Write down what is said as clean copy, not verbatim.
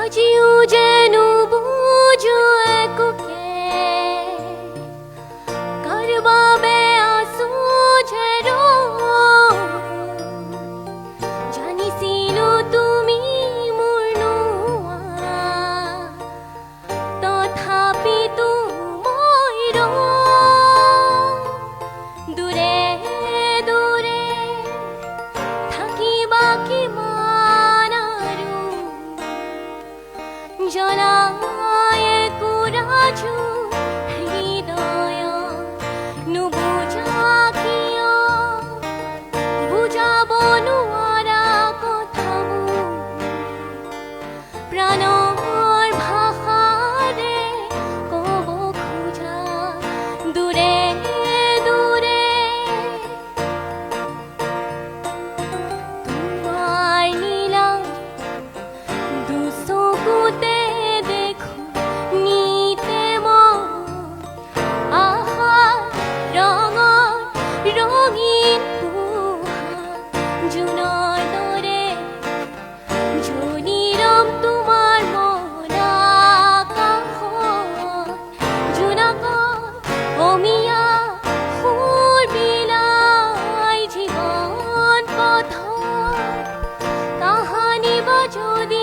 আজিও যেন বুঝো এককে করবাবে আসো ঝেরো জানিছিলো তুমি মোৰ নোৱা তথাপি মই দূৰে দূৰে থাকিবা কিমান আৰু জনায় কুৰাজু হৃদয় নুবুজা কিয় বুজাব নোৱাৰা কথাবোৰ প্ৰাণৰ ভাষাৰে ক'ব খোজা দূৰে দূৰে তোমাৰ নীলা দুচকুতে দেখো নিতে আহা ৰঙৰ ৰঙীন পোহা জোনৰ দৰে জোনিৰম তোমাৰ মন আকাশত জোনাকত অমিয়া সুৰ বিলাই জীৱন পথত কাহানি বা যদি